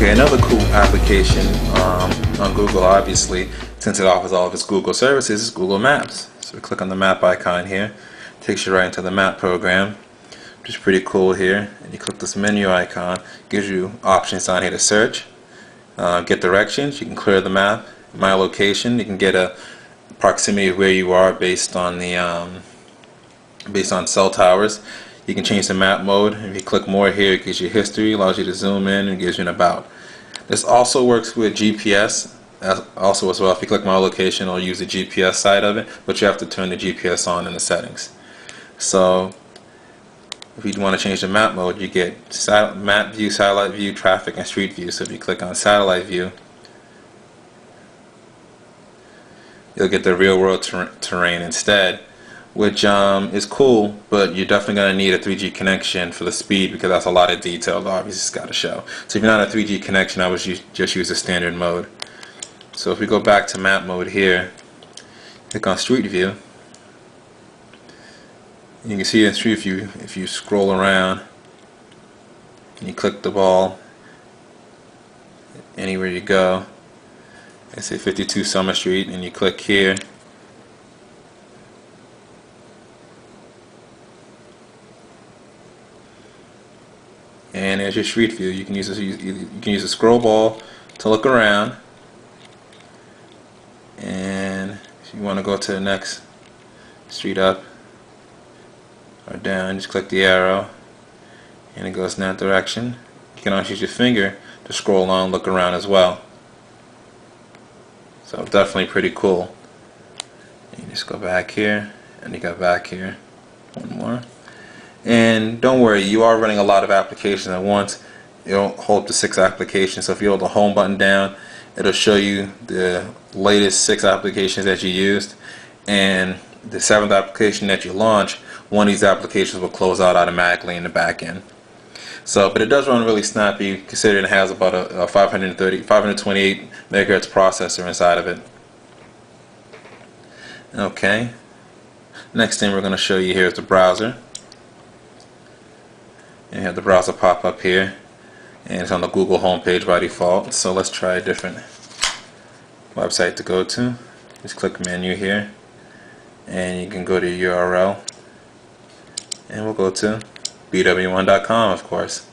Okay, another cool application on Google, obviously, since it offers all of its Google services, is Google Maps. So we click on the map icon here, takes you right into the map program, which is pretty cool here. And you click this menu icon, gives you options on here to search, get directions. You can clear the map, my location. You can get a proximity of where you are based on the based on cell towers. You can change the map mode. If you click more here, it gives you history, allows you to zoom in, and gives you an about. This also works with GPS also as well. If you click my location, it'll use the GPS side of it, but you have to turn the GPS on in the settings. So if you want to change the map mode, you get map view, satellite view, traffic, and street view. So if you click on satellite view, you'll get the real world terrain instead, which is cool, but you're definitely going to need a 3G connection for the speed, because that's a lot of detail obviously it's got to show. So if you're not a 3G connection, I would just use the standard mode. So if we go back to map mode here, click on street view, you can see in street view, if you scroll around and you click the ball anywhere you go, let's say 52 Summer Street, and you click here, and there's your street view. You can use a scroll ball to look around, and if you want to go to the next street up or down, just click the arrow and it goes in that direction. You can also use your finger to scroll on and look around as well. So definitely pretty cool. You just go back here, and you go back here, one more. And don't worry, you are running a lot of applications at once. It'll hold up to 6 applications. So if you hold the home button down, it'll show you the latest 6 applications that you used, and the 7th application that you launch, one of these applications will close out automatically in the back end. So, but it does run really snappy, considering it has about a 528 megahertz processor inside of it. Okay. Next thing we're going to show you here is the browser. And you have the browser pop up here, and it's on the Google homepage by default. So let's try a different website to go to. Just click menu here, and you can go to URL, and we'll go to BWOne.com, of course.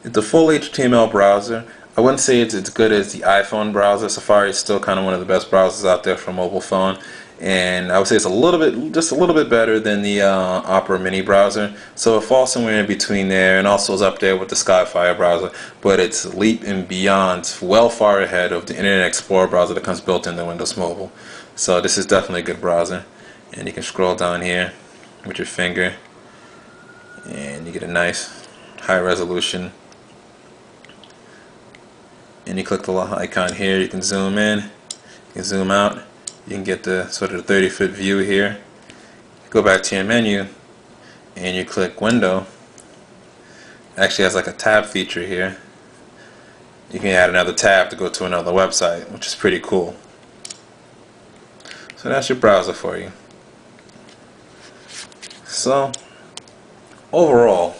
It's a full HTML browser. I wouldn't say it's as good as the iPhone browser. Safari is still kind of one of the best browsers out there for mobile phone, and I would say it's just a little bit better than the Opera Mini browser. So it falls somewhere in between there, and also is up there with the Skyfire browser. But it's leap and beyond, well far ahead of the Internet Explorer browser that comes built into Windows Mobile. So this is definitely a good browser, and you can scroll down here with your finger, and you get a nice high resolution. And you click the little icon here, you can zoom in, you can zoom out, you can get the sort of the 30-foot view here. Go back to your menu and you click window. It actually has like a tab feature here. You can add another tab to go to another website, which is pretty cool. So that's your browser for you. So overall,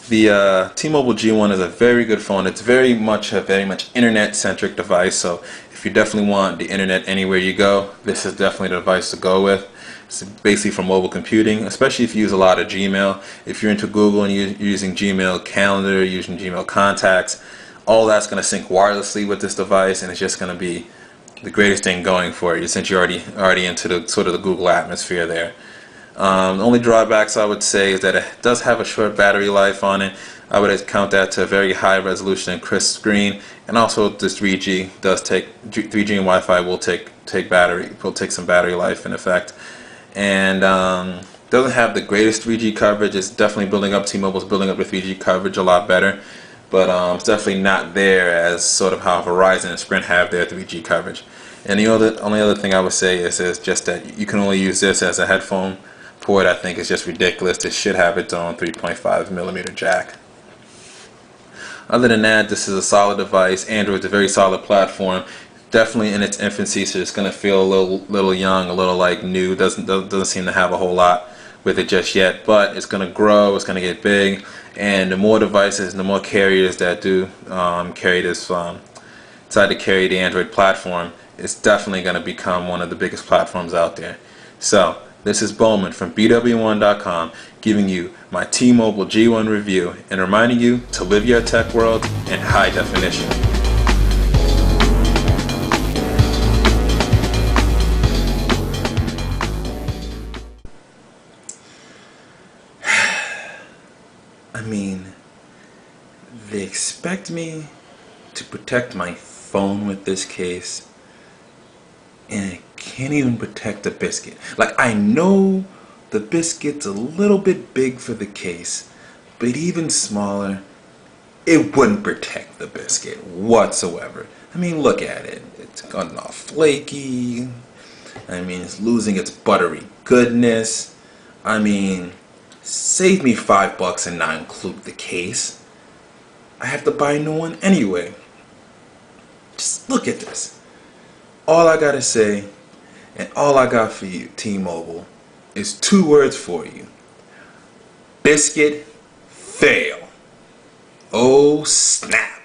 the T-Mobile G1 is a very good phone. It's very much internet-centric device. So if you definitely want the internet anywhere you go, this is definitely the device to go with. It's basically for mobile computing, especially if you use a lot of Gmail. If you're into Google and you're using Gmail Calendar, using Gmail Contacts, all that's going to sync wirelessly with this device, and it's just going to be the greatest thing going for you, since you're already into the sort of the Google atmosphere there. The only drawbacks I would say is that it does have a short battery life on it. I would count that to a very high resolution and crisp screen, and also this 3G does take 3G and Wi-Fi will take some battery life in effect, and doesn't have the greatest 3G coverage. It's definitely building up. T-Mobile's building up the 3G coverage a lot better, but it's definitely not there as sort of how Verizon and Sprint have their 3G coverage. And the only other thing I would say is just that you can only use this as a headphone port. I think is just ridiculous. It should have its own 3.5mm jack. Other than that, this is a solid device. Android's a very solid platform. definitely in its infancy, so it's gonna feel a little young, a little like new. Doesn't seem to have a whole lot with it just yet, but it's gonna grow. It's gonna get big, and the more devices, the more carriers that do carry this, decide to carry the Android platform, it's definitely gonna become one of the biggest platforms out there. So this is BWOne from BWOne.com giving you my T-Mobile G1 review and reminding you to live your tech world in high definition. I mean, they expect me to protect my phone with this case, and it can't even protect the BISCUT. Like, I know the BISCUT's a little bit big for the case, but even smaller, it wouldn't protect the BISCUT whatsoever. I mean, look at it. It's gotten all flaky. I mean, it's losing its buttery goodness. I mean, save me $5 and not include the case. I have to buy a new one anyway. Just look at this. All I gotta say, and all I got for you, T-Mobile, is 2 words for you. BISCUT fail. Oh snap.